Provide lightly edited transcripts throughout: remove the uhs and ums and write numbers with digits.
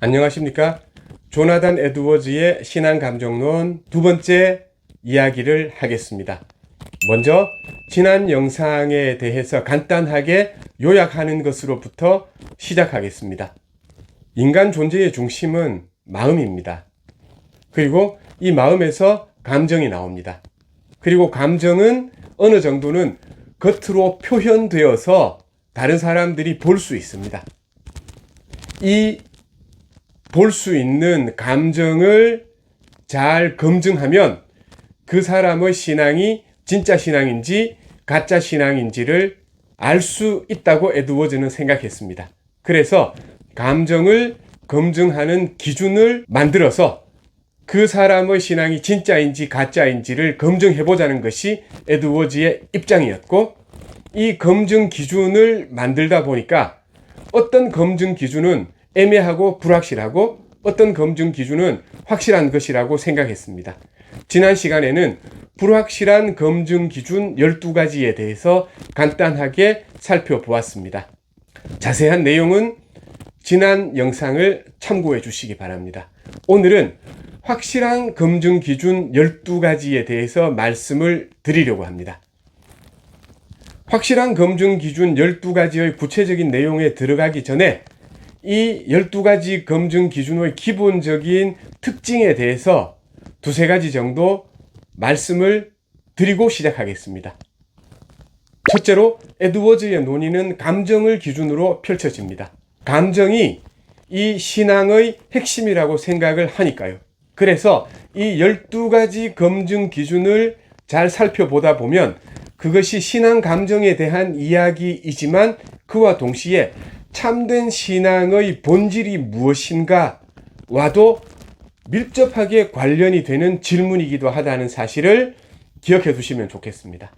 안녕하십니까? 조나단 에드워즈의 신앙감정론 두 번째 이야기를 하겠습니다. 먼저 지난 영상에 대해서 간단하게 요약하는 것으로부터 시작하겠습니다. 인간 존재의 중심은 마음입니다. 그리고 이 마음에서 감정이 나옵니다. 그리고 감정은 어느 정도는 겉으로 표현되어서 다른 사람들이 볼 수 있습니다. 이 볼 수 있는 감정을 잘 검증하면 그 사람의 신앙이 진짜 신앙인지 가짜 신앙인지를 알 수 있다고 에드워즈는 생각했습니다. 그래서 감정을 검증하는 기준을 만들어서 그 사람의 신앙이 진짜인지 가짜인지를 검증해보자는 것이 에드워즈의 입장이었고, 이 검증 기준을 만들다 보니까 어떤 검증 기준은 애매하고 불확실하고 어떤 검증 기준은 확실한 것이라고 생각했습니다. 지난 시간에는 불확실한 검증 기준 12가지에 대해서 간단하게 살펴보았습니다. 자세한 내용은 지난 영상을 참고해 주시기 바랍니다. 오늘은 확실한 검증 기준 12가지에 대해서 말씀을 드리려고 합니다. 확실한 검증 기준 12가지의 구체적인 내용에 들어가기 전에 이 12가지 검증 기준의 기본적인 특징에 대해서 두세 가지 정도 말씀을 드리고 시작하겠습니다. 첫째로 에드워즈의 논의는 감정을 기준으로 펼쳐집니다. 감정이 이 신앙의 핵심이라고 생각을 하니까요. 그래서 이 12가지 검증 기준을 잘 살펴보다 보면 그것이 신앙 감정에 대한 이야기이지만 그와 동시에 참된 신앙의 본질이 무엇인가와도 밀접하게 관련이 되는 질문이기도 하다는 사실을 기억해 두시면 좋겠습니다.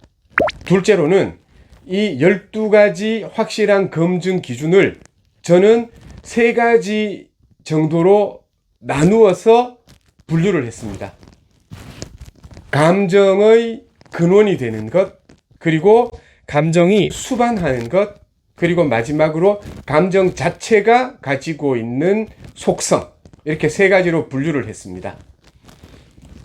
둘째로는 이 12가지 확실한 검증 기준을 저는 3가지 정도로 나누어서 분류를 했습니다. 감정의 근원이 되는 것, 그리고 감정이 수반하는 것, 그리고 마지막으로 감정 자체가 가지고 있는 속성, 이렇게 3가지로 분류를 했습니다.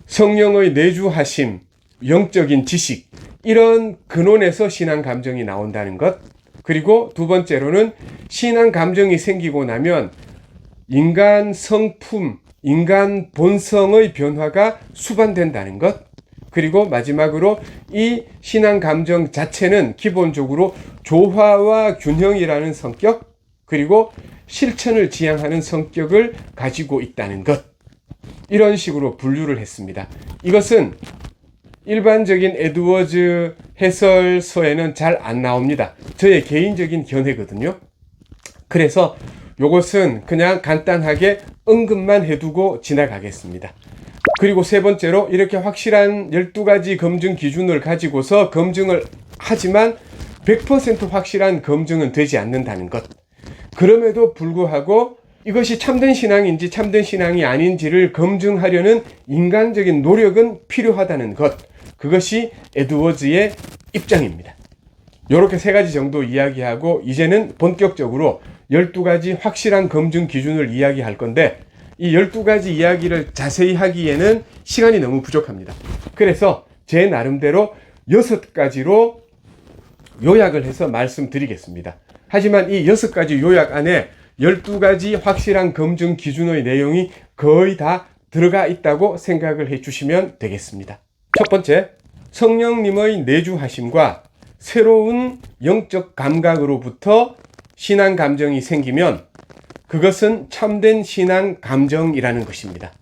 성령의 내주하심, 영적인 지식, 이런 근원에서 신앙 감정이 나온다는 것, 그리고 두 번째로는 신앙 감정이 생기고 나면 인간 성품, 인간 본성의 변화가 수반된다는 것, 그리고 마지막으로 이 신앙 감정 자체는 기본적으로 조화와 균형이라는 성격, 그리고 실천을 지향하는 성격을 가지고 있다는 것, 이런 식으로 분류를 했습니다. 이것은 일반적인 에드워즈 해설서에는 잘 안 나옵니다. 저의 개인적인 견해거든요. 그래서 이것은 그냥 간단하게 언급만 해두고 지나가겠습니다. 그리고 세 번째로 이렇게 확실한 12가지 검증 기준을 가지고서 검증을 하지만 100% 확실한 검증은 되지 않는다는 것. 그럼에도 불구하고 이것이 참된 신앙인지 참된 신앙이 아닌지를 검증하려는 인간적인 노력은 필요하다는 것. 그것이 에드워즈의 입장입니다. 이렇게 3가지 정도 이야기하고 이제는 본격적으로 12가지 확실한 검증 기준을 이야기할 건데, 이 12가지 이야기를 자세히 하기에는 시간이 너무 부족합니다. 그래서 제 나름대로 6가지로 요약을 해서 말씀드리겠습니다. 하지만 이 6가지 요약 안에 12가지 확실한 검증 기준의 내용이 거의 다 들어가 있다고 생각을 해 주시면 되겠습니다. 첫 번째, 성령님의 내주하심과 새로운 영적 감각으로부터 신앙 감정이 생기면 그것은 참된 신앙 감정이라는 것입니다.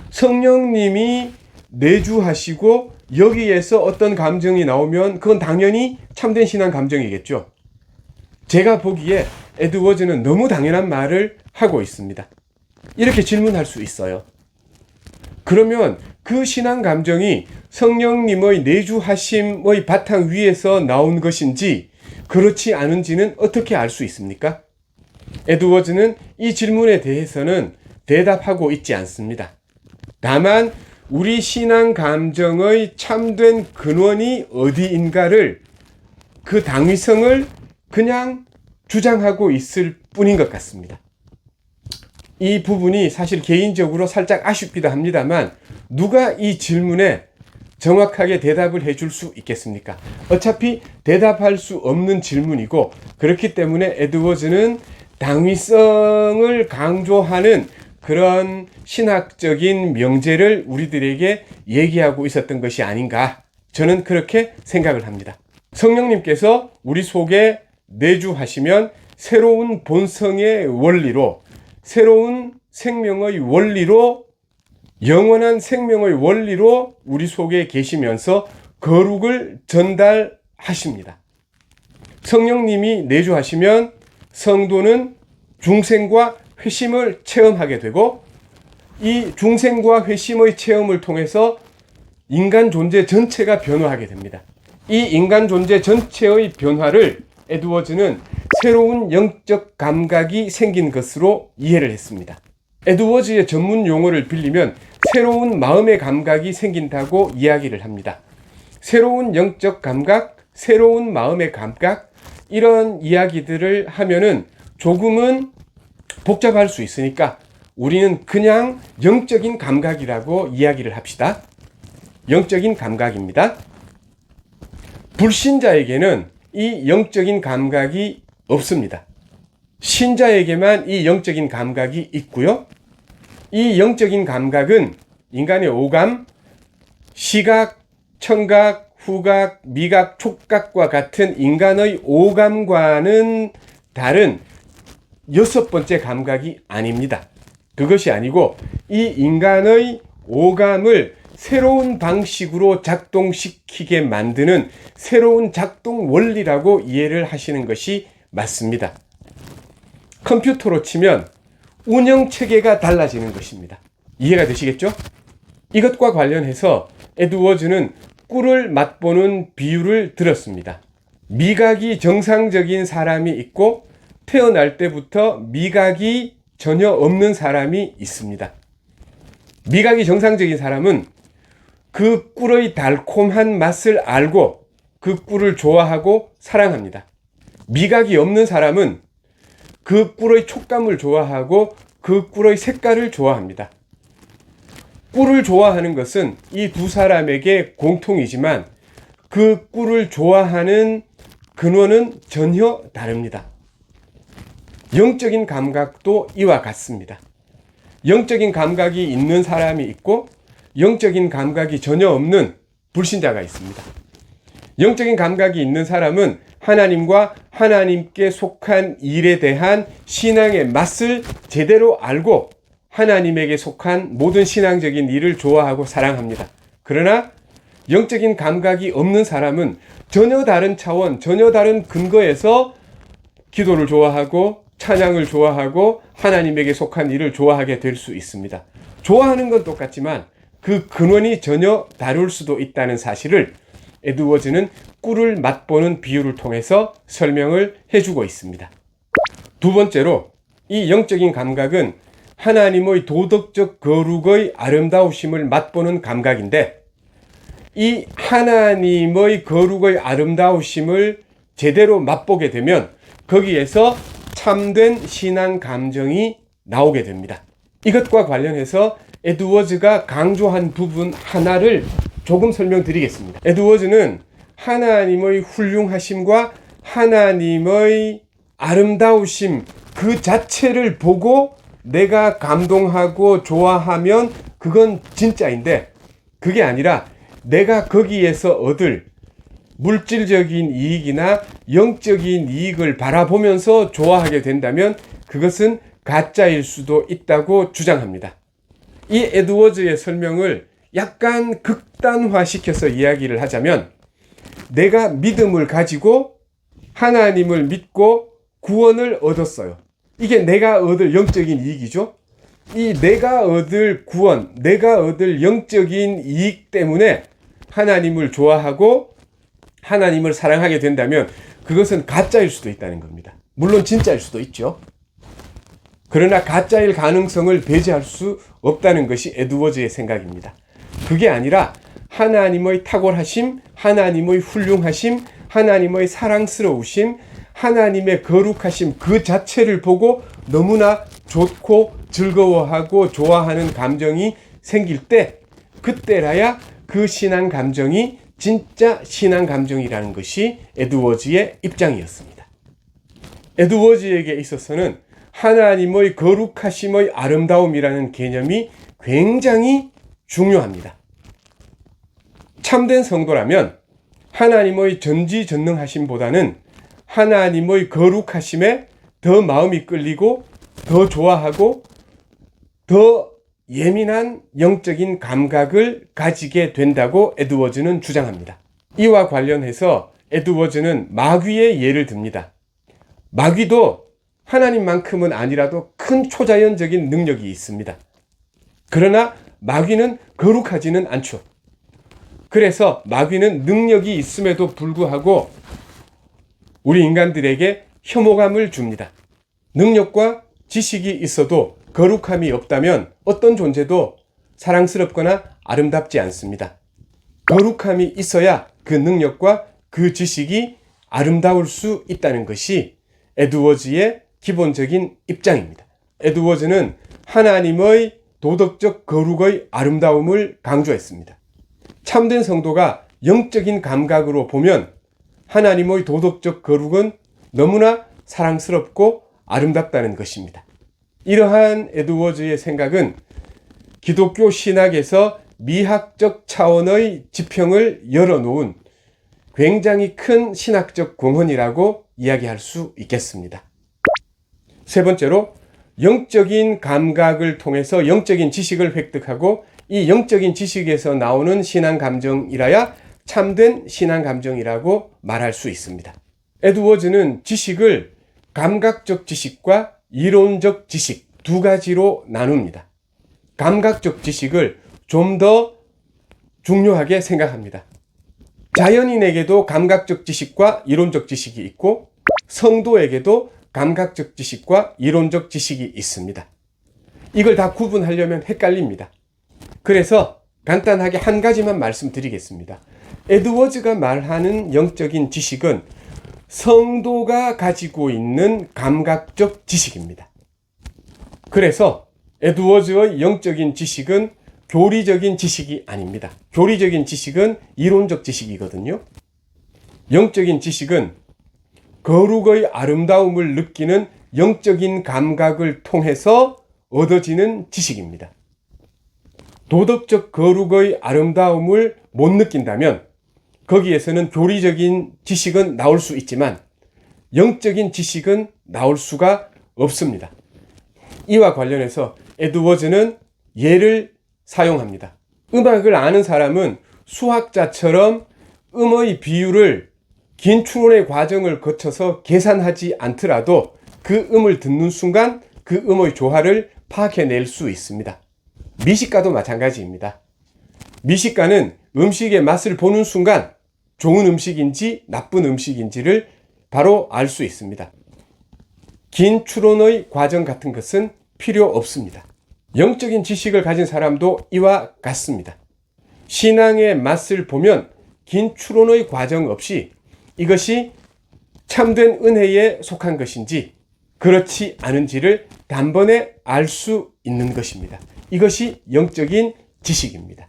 성령님이 내주하시고 여기에서 어떤 감정이 나오면 그건 당연히 참된 신앙 감정이겠죠. 제가 보기에 에드워즈는 너무 당연한 말을 하고 있습니다. 이렇게 질문할 수 있어요. 그러면 그 신앙 감정이 성령님의 내주하심의 바탕 위에서 나온 것인지 그렇지 않은지는 어떻게 알 수 있습니까? 에드워즈는 이 질문에 대해서는 대답하고 있지 않습니다. 다만 우리 신앙 감정의 참된 근원이 어디인가를, 그 당위성을 그냥 주장하고 있을 뿐인 것 같습니다. 이 부분이 사실 개인적으로 살짝 아쉽기도 합니다만 누가 이 질문에 정확하게 대답을 해줄 수 있겠습니까? 어차피 대답할 수 없는 질문이고 그렇기 때문에 에드워즈는 당위성을 강조하는 그런 신학적인 명제를 우리들에게 얘기하고 있었던 것이 아닌가, 저는 그렇게 생각을 합니다. 성령님께서 우리 속에 내주하시면 새로운 본성의 원리로, 새로운 생명의 원리로, 영원한 생명의 원리로 우리 속에 계시면서 거룩을 전달하십니다. 성령님이 내주하시면 성도는 중생과 회심을 체험하게 되고, 이 중생과 회심의 체험을 통해서 인간 존재 전체가 변화하게 됩니다. 이 인간 존재 전체의 변화를 에드워즈는 새로운 영적 감각이 생긴 것으로 이해를 했습니다. 에드워즈의 전문 용어를 빌리면 새로운 마음의 감각이 생긴다고 이야기를 합니다. 새로운 영적 감각, 새로운 마음의 감각, 이런 이야기들을 하면은 조금은 복잡할 수 있으니까 우리는 그냥 영적인 감각이라고 이야기를 합시다. 영적인 감각입니다. 불신자에게는 이 영적인 감각이 없습니다. 신자에게만 이 영적인 감각이 있고요. 이 영적인 감각은 인간의 오감, 시각, 청각, 후각, 미각, 촉각과 같은 인간의 오감과는 다른 6번째 감각이 아닙니다. 그것이 아니고 이 인간의 오감을 새로운 방식으로 작동시키게 만드는 새로운 작동 원리라고 이해를 하시는 것이 맞습니다. 컴퓨터로 치면 운영체계가 달라지는 것입니다. 이해가 되시겠죠? 이것과 관련해서 에드워즈는 꿀을 맛보는 비유를 들었습니다. 미각이 정상적인 사람이 있고 태어날 때부터 미각이 전혀 없는 사람이 있습니다. 미각이 정상적인 사람은 그 꿀의 달콤한 맛을 알고 그 꿀을 좋아하고 사랑합니다. 미각이 없는 사람은 그 꿀의 촉감을 좋아하고 그 꿀의 색깔을 좋아합니다. 꿀을 좋아하는 것은 이 두 사람에게 공통이지만 그 꿀을 좋아하는 근원은 전혀 다릅니다. 영적인 감각도 이와 같습니다. 영적인 감각이 있는 사람이 있고 영적인 감각이 전혀 없는 불신자가 있습니다. 영적인 감각이 있는 사람은 하나님과 하나님께 속한 일에 대한 신앙의 맛을 제대로 알고 하나님에게 속한 모든 신앙적인 일을 좋아하고 사랑합니다. 그러나 영적인 감각이 없는 사람은 전혀 다른 차원, 전혀 다른 근거에서 기도를 좋아하고 찬양을 좋아하고 하나님에게 속한 일을 좋아하게 될 수 있습니다. 좋아하는 건 똑같지만 그 근원이 전혀 다를 수도 있다는 사실을 에드워즈는 꿀을 맛보는 비유를 통해서 설명을 해주고 있습니다. 두 번째로 이 영적인 감각은 하나님의 도덕적 거룩의 아름다우심을 맛보는 감각인데, 이 하나님의 거룩의 아름다우심을 제대로 맛보게 되면 거기에서 참된 신앙 감정이 나오게 됩니다. 이것과 관련해서 에드워즈가 강조한 부분 하나를 조금 설명드리겠습니다. 에드워즈는 하나님의 훌륭하심과 하나님의 아름다우심 그 자체를 보고 내가 감동하고 좋아하면 그건 진짜인데, 그게 아니라 내가 거기에서 얻을 물질적인 이익이나 영적인 이익을 바라보면서 좋아하게 된다면 그것은 가짜일 수도 있다고 주장합니다. 이 에드워즈의 설명을 약간 극단화시켜서 이야기를 하자면, 내가 믿음을 가지고 하나님을 믿고 구원을 얻었어요. 이게 내가 얻을 영적인 이익이죠. 이 내가 얻을 구원, 내가 얻을 영적인 이익 때문에 하나님을 좋아하고 하나님을 사랑하게 된다면 그것은 가짜일 수도 있다는 겁니다. 물론 진짜일 수도 있죠. 그러나 가짜일 가능성을 배제할 수 없다는 것이 에드워즈의 생각입니다. 그게 아니라 하나님의 탁월하심, 하나님의 훌륭하심, 하나님의 사랑스러우심, 하나님의 거룩하심 그 자체를 보고 너무나 좋고 즐거워하고 좋아하는 감정이 생길 때, 그때라야 그 신앙 감정이 진짜 신앙 감정이라는 것이 에드워즈의 입장이었습니다. 에드워즈에게 있어서는 하나님의 거룩하심의 아름다움이라는 개념이 굉장히 중요합니다. 참된 성도라면 하나님의 전지전능하심보다는 하나님의 거룩하심에 더 마음이 끌리고 더 좋아하고 더 예민한 영적인 감각을 가지게 된다고 에드워즈는 주장합니다. 이와 관련해서 에드워즈는 마귀의 예를 듭니다. 마귀도 하나님만큼은 아니라도 큰 초자연적인 능력이 있습니다. 그러나 마귀는 거룩하지는 않죠. 그래서 마귀는 능력이 있음에도 불구하고 우리 인간들에게 혐오감을 줍니다. 능력과 지식이 있어도 거룩함이 없다면 어떤 존재도 사랑스럽거나 아름답지 않습니다. 거룩함이 있어야 그 능력과 그 지식이 아름다울 수 있다는 것이 에드워즈의 기본적인 입장입니다. 에드워즈는 하나님의 도덕적 거룩의 아름다움을 강조했습니다. 참된 성도가 영적인 감각으로 보면 하나님의 도덕적 거룩은 너무나 사랑스럽고 아름답다는 것입니다. 이러한 에드워즈의 생각은 기독교 신학에서 미학적 차원의 지평을 열어놓은 굉장히 큰 신학적 공헌이라고 이야기할 수 있겠습니다. 세 번째로, 영적인 감각을 통해서 영적인 지식을 획득하고 이 영적인 지식에서 나오는 신앙 감정이라야 참된 신앙 감정이라고 말할 수 있습니다. 에드워즈는 지식을 감각적 지식과 이론적 지식 두 가지로 나눕니다. 감각적 지식을 좀 더 중요하게 생각합니다. 자연인에게도 감각적 지식과 이론적 지식이 있고 성도에게도 감각적 지식과 이론적 지식이 있습니다. 이걸 다 구분하려면 헷갈립니다. 그래서 간단하게 한 가지만 말씀드리겠습니다. 에드워즈가 말하는 영적인 지식은 성도가 가지고 있는 감각적 지식입니다. 그래서 에드워즈의 영적인 지식은 교리적인 지식이 아닙니다. 교리적인 지식은 이론적 지식이거든요. 영적인 지식은 거룩의 아름다움을 느끼는 영적인 감각을 통해서 얻어지는 지식입니다. 도덕적 거룩의 아름다움을 못 느낀다면 거기에서는 교리적인 지식은 나올 수 있지만 영적인 지식은 나올 수가 없습니다. 이와 관련해서 에드워즈는 예를 사용합니다. 음악을 아는 사람은 수학자처럼 음의 비율을 긴 추론의 과정을 거쳐서 계산하지 않더라도 그 음을 듣는 순간 그 음의 조화를 파악해낼 수 있습니다. 미식가도 마찬가지입니다. 미식가는 음식의 맛을 보는 순간 좋은 음식인지 나쁜 음식인지를 바로 알 수 있습니다. 긴 추론의 과정 같은 것은 필요 없습니다. 영적인 지식을 가진 사람도 이와 같습니다. 신앙의 맛을 보면 긴 추론의 과정 없이 이것이 참된 은혜에 속한 것인지 그렇지 않은지를 단번에 알 수 있는 것입니다. 이것이 영적인 지식입니다.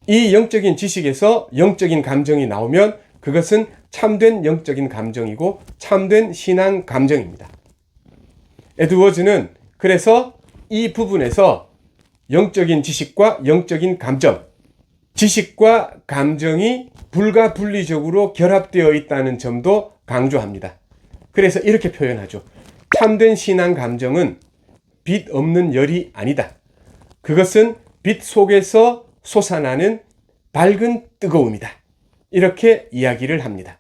이 영적인 지식에서 영적인 감정이 나오면 그것은 참된 영적인 감정이고 참된 신앙 감정입니다. 에드워즈는 그래서 이 부분에서 영적인 지식과 영적인 감정, 지식과 감정이 불가분리적으로 결합되어 있다는 점도 강조합니다. 그래서 이렇게 표현하죠. 참된 신앙 감정은 빛 없는 열이 아니다. 그것은 빛 속에서 솟아나는 밝은 뜨거움이다. 이렇게 이야기를 합니다.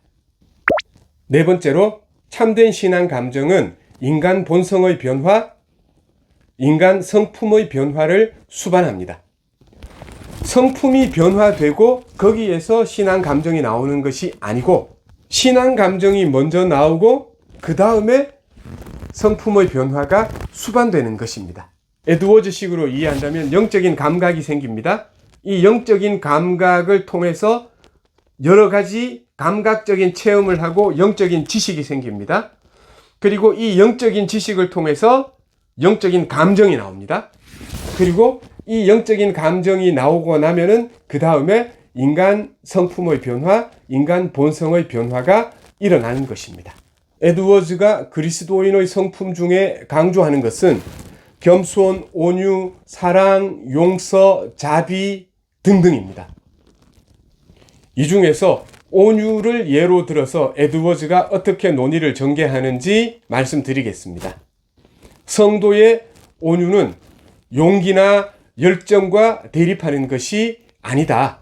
네 번째로, 참된 신앙 감정은 인간 본성의 변화, 인간 성품의 변화를 수반합니다. 성품이 변화되고 거기에서 신앙 감정이 나오는 것이 아니고 신앙 감정이 먼저 나오고 그 다음에 성품의 변화가 수반되는 것입니다. 에드워즈식으로 이해한다면 영적인 감각이 생깁니다. 이 영적인 감각을 통해서 여러 가지 감각적인 체험을 하고 영적인 지식이 생깁니다. 그리고 이 영적인 지식을 통해서 영적인 감정이 나옵니다. 그리고 이 영적인 감정이 나오고 나면은 그 다음에 인간 성품의 변화, 인간 본성의 변화가 일어나는 것입니다. 에드워즈가 그리스도인의 성품 중에 강조하는 것은 겸손, 온유, 사랑, 용서, 자비 등등입니다. 이 중에서 온유를 예로 들어서 에드워즈가 어떻게 논의를 전개하는지 말씀드리겠습니다. 성도의 온유는 용기나 열정과 대립하는 것이 아니다.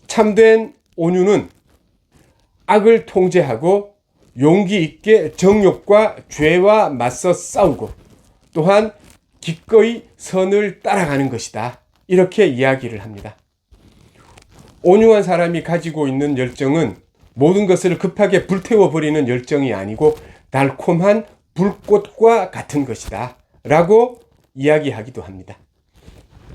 참된 온유는 악을 통제하고 용기 있게 정욕과 죄와 맞서 싸우고 또한 기꺼이 선을 따라가는 것이다. 이렇게 이야기를 합니다. 온유한 사람이 가지고 있는 열정은 모든 것을 급하게 불태워버리는 열정이 아니고 달콤한 불꽃과 같은 것이다. 라고 이야기하기도 합니다.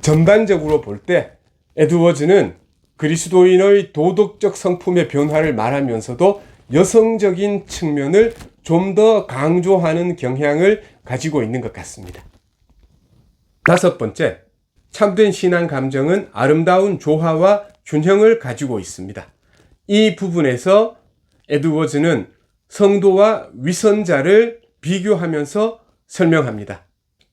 전반적으로 볼 때 에드워즈는 그리스도인의 도덕적 성품의 변화를 말하면서도 여성적인 측면을 좀 더 강조하는 경향을 가지고 있는 것 같습니다. 다섯 번째, 참된 신앙 감정은 아름다운 조화와 균형을 가지고 있습니다. 이 부분에서 에드워즈는 성도와 위선자를 비교하면서 설명합니다.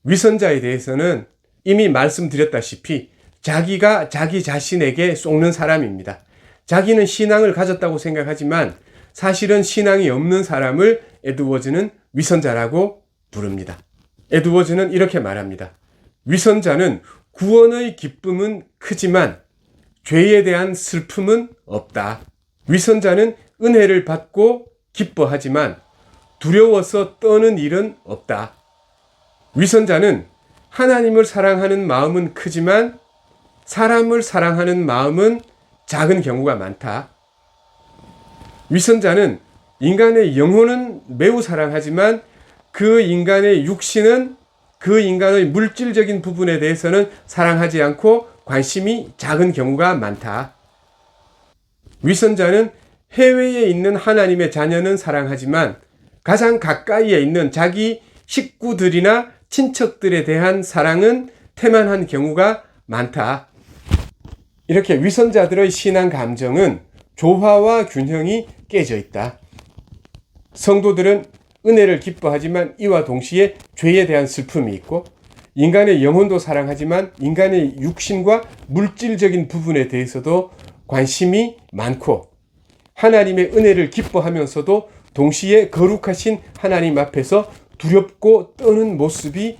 위선자에 대해서는 이미 말씀드렸다시피 자기가 자기 자신에게 속는 사람입니다. 자기는 신앙을 가졌다고 생각하지만 사실은 신앙이 없는 사람을 에드워즈는 위선자라고 부릅니다. 에드워즈는 이렇게 말합니다. 위선자는 구원의 기쁨은 크지만 죄에 대한 슬픔은 없다. 위선자는 은혜를 받고 기뻐하지만 두려워서 떠는 일은 없다. 위선자는 하나님을 사랑하는 마음은 크지만 사람을 사랑하는 마음은 작은 경우가 많다. 위선자는 인간의 영혼은 매우 사랑하지만 그 인간의 육신은 그 인간의 물질적인 부분에 대해서는 사랑하지 않고 관심이 작은 경우가 많다. 위선자는 해외에 있는 하나님의 자녀는 사랑하지만 가장 가까이에 있는 자기 식구들이나 친척들에 대한 사랑은 태만한 경우가 많다. 이렇게 위선자들의 신앙 감정은 조화와 균형이 깨져 있다. 성도들은 은혜를 기뻐하지만 이와 동시에 죄에 대한 슬픔이 있고 인간의 영혼도 사랑하지만 인간의 육신과 물질적인 부분에 대해서도 관심이 많고 하나님의 은혜를 기뻐하면서도 동시에 거룩하신 하나님 앞에서 두렵고 떠는 모습이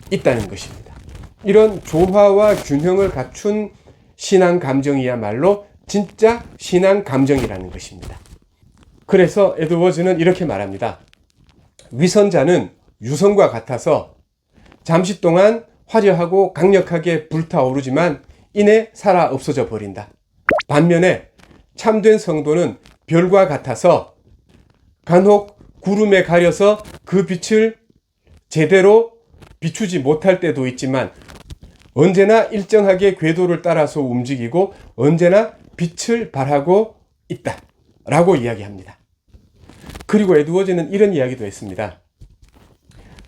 있다는 것입니다. 이런 조화와 균형을 갖춘 신앙 감정이야말로 진짜 신앙 감정이라는 것입니다. 그래서 에드워즈는 이렇게 말합니다. 위선자는 유성과 같아서 잠시 동안 화려하고 강력하게 불타오르지만 이내 살아 없어져 버린다. 반면에 참된 성도는 별과 같아서 간혹 구름에 가려서 그 빛을 제대로 비추지 못할 때도 있지만 언제나 일정하게 궤도를 따라서 움직이고 언제나 빛을 발하고 있다. 라고 이야기합니다. 그리고 에드워즈는 이런 이야기도 했습니다.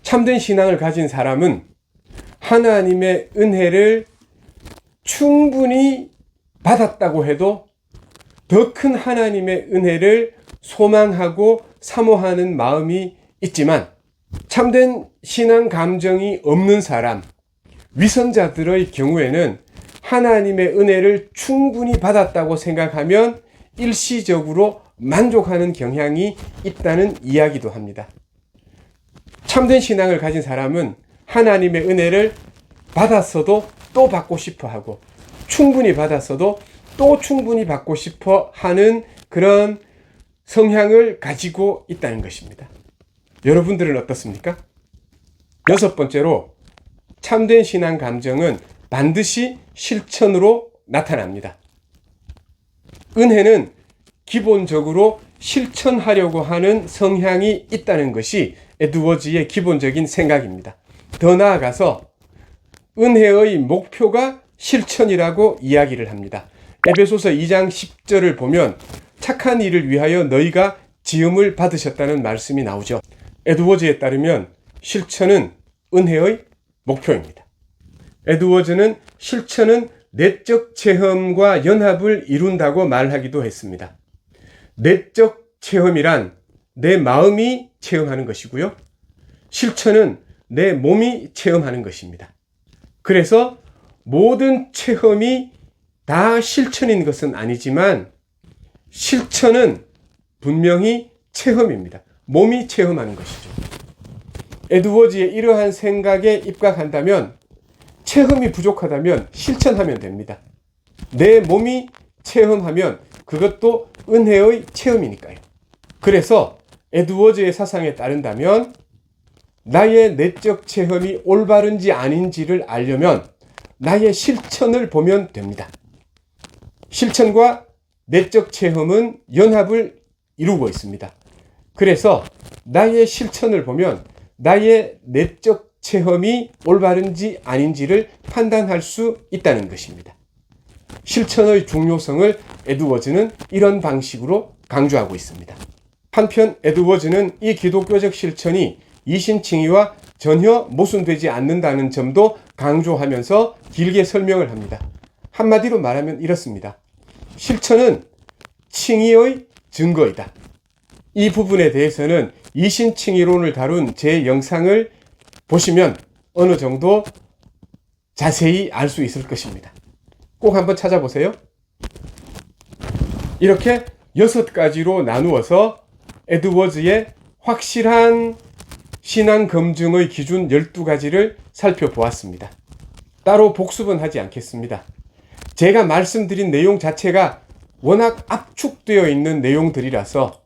참된 신앙을 가진 사람은 하나님의 은혜를 충분히 받았다고 해도 더 큰 하나님의 은혜를 소망하고 사모하는 마음이 있지만 참된 신앙 감정이 없는 사람, 위선자들의 경우에는 하나님의 은혜를 충분히 받았다고 생각하면 일시적으로 만족하는 경향이 있다는 이야기도 합니다. 참된 신앙을 가진 사람은 하나님의 은혜를 받았어도 또 받고 싶어 하고 충분히 받았어도 또 충분히 받고 싶어 하는 그런 성향을 가지고 있다는 것입니다. 여러분들은 어떻습니까? 여섯 번째로 참된 신앙 감정은 반드시 실천으로 나타납니다. 은혜는 기본적으로 실천하려고 하는 성향이 있다는 것이 에드워즈의 기본적인 생각입니다. 더 나아가서 은혜의 목표가 실천이라고 이야기를 합니다. 에베소서 2장 10절을 보면 착한 일을 위하여 너희가 지음을 받으셨다는 말씀이 나오죠. 에드워즈에 따르면 실천은 은혜의 목표입니다. 에드워즈는 실천은 내적 체험과 연합을 이룬다고 말하기도 했습니다. 내적 체험이란 내 마음이 체험하는 것이고요. 실천은 내 몸이 체험하는 것입니다. 그래서 모든 체험이 다 실천인 것은 아니지만 실천은 분명히 체험입니다. 몸이 체험하는 것이죠. 에드워즈의 이러한 생각에 입각한다면 체험이 부족하다면 실천하면 됩니다. 내 몸이 체험하면 그것도 은혜의 체험이니까요. 그래서 에드워즈의 사상에 따른다면 나의 내적 체험이 올바른지 아닌지를 알려면 나의 실천을 보면 됩니다. 실천과 내적 체험은 연합을 이루고 있습니다. 그래서 나의 실천을 보면 나의 내적 체험이 올바른지 아닌지를 판단할 수 있다는 것입니다. 실천의 중요성을 에드워즈는 이런 방식으로 강조하고 있습니다. 한편 에드워즈는 이 기독교적 실천이 이신칭의와 전혀 모순되지 않는다는 점도 강조하면서 길게 설명을 합니다. 한마디로 말하면 이렇습니다. 실천은 칭의의 증거이다. 이 부분에 대해서는 이신칭의론을 다룬 제 영상을 보시면 어느 정도 자세히 알 수 있을 것입니다. 꼭 한번 찾아보세요. 이렇게 6가지로 나누어서 에드워즈의 확실한 신앙 검증의 기준 12가지를 살펴보았습니다. 따로 복습은 하지 않겠습니다. 제가 말씀드린 내용 자체가 워낙 압축되어 있는 내용들이라서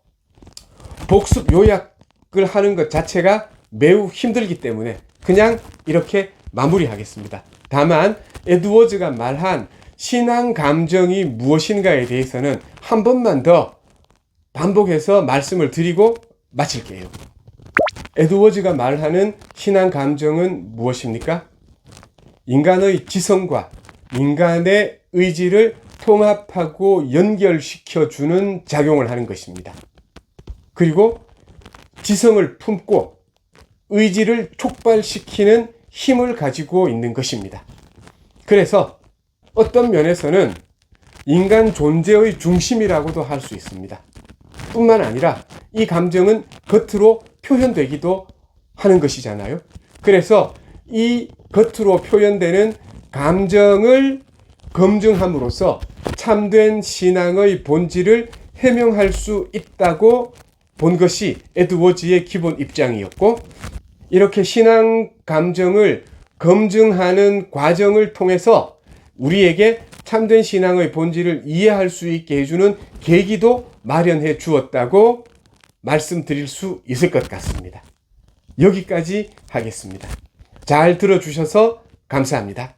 복습 요약을 하는 것 자체가 매우 힘들기 때문에 그냥 이렇게 마무리하겠습니다. 다만 에드워즈가 말한 신앙 감정이 무엇인가에 대해서는 한 번만 더 반복해서 말씀을 드리고 마칠게요. 에드워즈가 말하는 신앙 감정은 무엇입니까? 인간의 지성과 인간의 의지를 통합하고 연결시켜주는 작용을 하는 것입니다. 그리고 지성을 품고 의지를 촉발시키는 힘을 가지고 있는 것입니다. 그래서 어떤 면에서는 인간 존재의 중심이라고도 할 수 있습니다. 뿐만 아니라 이 감정은 겉으로 표현되기도 하는 것이잖아요. 그래서 이 겉으로 표현되는 감정을 검증함으로써 참된 신앙의 본질을 해명할 수 있다고 본 것이 에드워즈의 기본 입장이었고, 이렇게 신앙 감정을 검증하는 과정을 통해서 우리에게 참된 신앙의 본질을 이해할 수 있게 해주는 계기도 마련해 주었다고 말씀드릴 수 있을 것 같습니다. 여기까지 하겠습니다. 잘 들어주셔서 감사합니다.